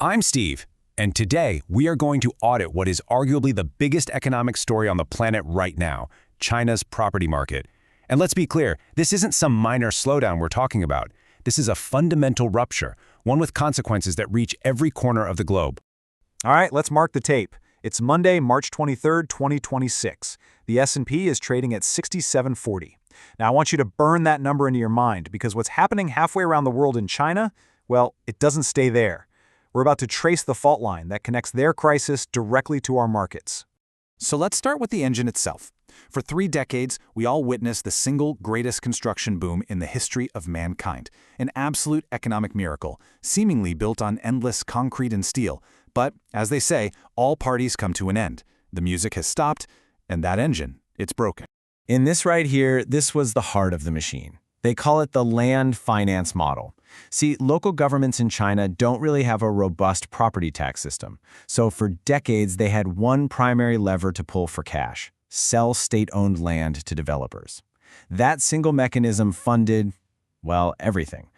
I'm Steve, and today we are going to audit what is arguably the biggest economic story on the planet right now, China's property market. And let's be clear, this isn't some minor slowdown we're talking about. This is a fundamental rupture, one with consequences that reach every corner of the globe. All right, let's mark the tape. It's Monday, March 23rd, 2026. The S&P is trading at 6740. Now, I want you to burn that number into your mind because what's happening halfway around the world in China, well, it doesn't stay there. We're about to trace the fault line that connects their crisis directly to our markets. So let's start with the engine itself. For 3 decades, we all witnessed the single greatest construction boom in the history of mankind, an absolute economic miracle, seemingly built on endless concrete and steel. But, as they say, all parties come to an end. The music has stopped, and that engine, it's broken. In this right here, this was the heart of the machine. They call it the land finance model. See, local governments in China don't really have a robust property tax system. So for decades, they had one primary lever to pull for cash: sell state-owned land to developers. That single mechanism funded, well, everything.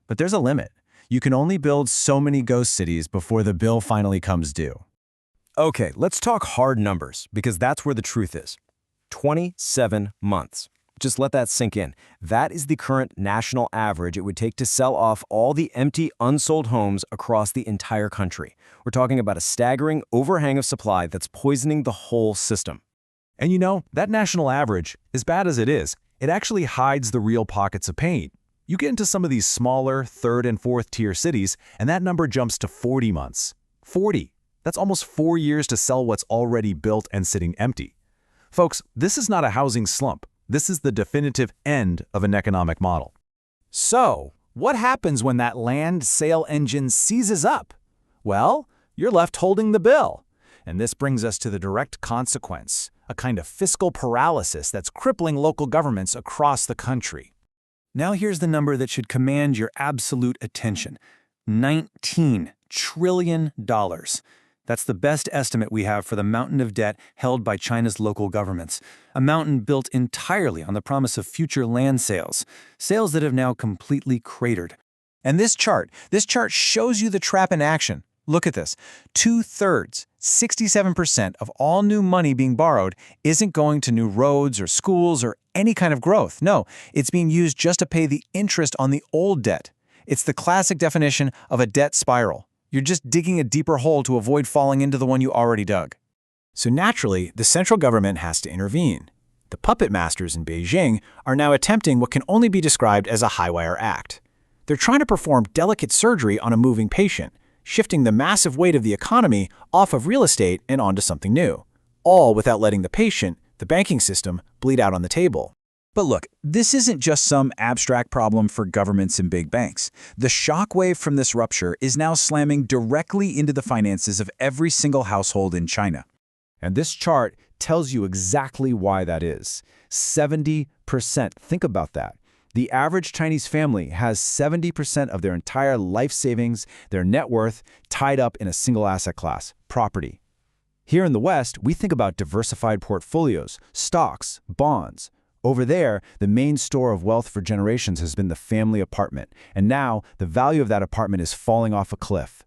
But there's a limit. You can only build so many ghost cities before the bill finally comes due. Okay, let's talk hard numbers, because that's where the truth is. 27 months. Just let that sink in. That is the current national average it would take to sell off all the empty, unsold homes across the entire country. We're talking about a staggering overhang of supply that's poisoning the whole system. And you know, that national average, as bad as it is, it actually hides the real pockets of pain. You get into some of these smaller third and fourth tier cities, and that number jumps to 40 months. 40. That's almost 4 years to sell what's already built and sitting empty. Folks, this is not a housing slump. This is the definitive end of an economic model. So, what happens when that land sale engine seizes up? Well, you're left holding the bill. And this brings us to the direct consequence, a kind of fiscal paralysis that's crippling local governments across the country. Now here's the number that should command your absolute attention. $19 trillion. That's the best estimate we have for the mountain of debt held by China's local governments. A mountain built entirely on the promise of future land sales. Sales that have now completely cratered. And this chart shows you the trap in action. Look at this. 2/3, 67% of all new money being borrowed isn't going to new roads or schools or any kind of growth. No, it's being used just to pay the interest on the old debt. It's the classic definition of a debt spiral. You're just digging a deeper hole to avoid falling into the one you already dug. So naturally, the central government has to intervene. The puppet masters in Beijing are now attempting what can only be described as a high-wire act. They're trying to perform delicate surgery on a moving patient, shifting the massive weight of the economy off of real estate and onto something new, all without letting the patient, the banking system, bleed out on the table. But look, this isn't just some abstract problem for governments and big banks. The shockwave from this rupture is now slamming directly into the finances of every single household in China. And this chart tells you exactly why that is. 70%. Think about that. The average Chinese family has 70% of their entire life savings, their net worth, tied up in a single asset class, property. Here in the West, we think about diversified portfolios, stocks, bonds. Over there, the main store of wealth for generations has been the family apartment, and now the value of that apartment is falling off a cliff.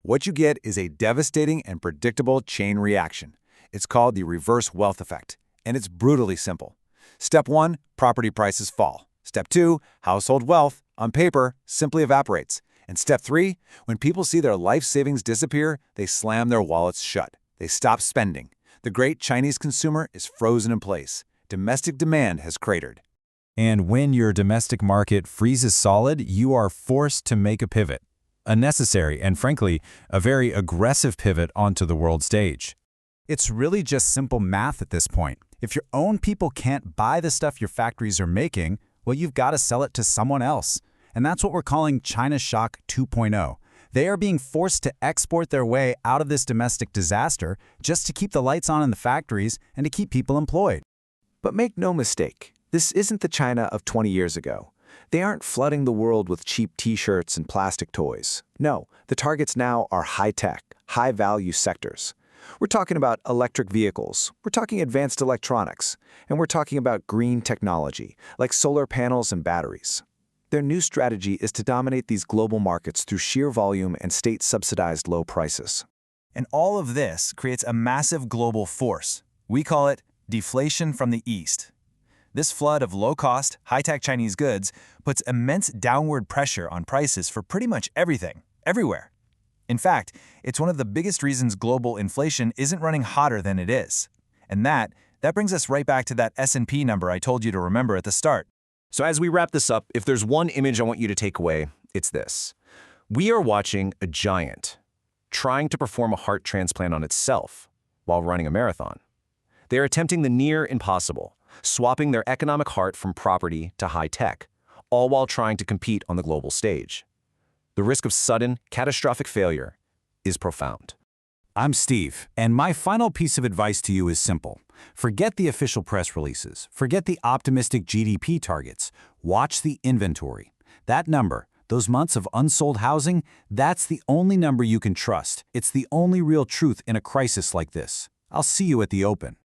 What you get is a devastating and predictable chain reaction. It's called the reverse wealth effect, and it's brutally simple. Step 1, property prices fall. Step 2, household wealth, on paper, simply evaporates. And step 3, when people see their life savings disappear, they slam their wallets shut. They stop spending. The great Chinese consumer is frozen in place. Domestic demand has cratered. And when your domestic market freezes solid, you are forced to make a pivot. A necessary and, frankly, a very aggressive pivot onto the world stage. It's really just simple math at this point. If your own people can't buy the stuff your factories are making, well, you've got to sell it to someone else. And that's what we're calling China Shock 2.0. They are being forced to export their way out of this domestic disaster just to keep the lights on in the factories and to keep people employed. But make no mistake, this isn't the China of 20 years ago. They aren't flooding the world with cheap t-shirts and plastic toys. No, the targets now are high-tech, high-value sectors. We're talking about electric vehicles, we're talking advanced electronics, and we're talking about green technology, like solar panels and batteries. Their new strategy is to dominate these global markets through sheer volume and state-subsidized low prices. And all of this creates a massive global force. We call it deflation from the East. This flood of low-cost, high-tech Chinese goods puts immense downward pressure on prices for pretty much everything, everywhere. In fact, it's one of the biggest reasons global inflation isn't running hotter than it is. And that brings us right back to that S&P number I told you to remember at the start. So as we wrap this up, if there's one image I want you to take away, it's this. We are watching a giant trying to perform a heart transplant on itself while running a marathon. They are attempting the near impossible, swapping their economic heart from property to high tech, all while trying to compete on the global stage. The risk of sudden, catastrophic failure is profound. I'm Steve, and my final piece of advice to you is simple. Forget the official press releases. Forget the optimistic GDP targets. Watch the inventory. That number, those months of unsold housing, that's the only number you can trust. It's the only real truth in a crisis like this. I'll see you at the open.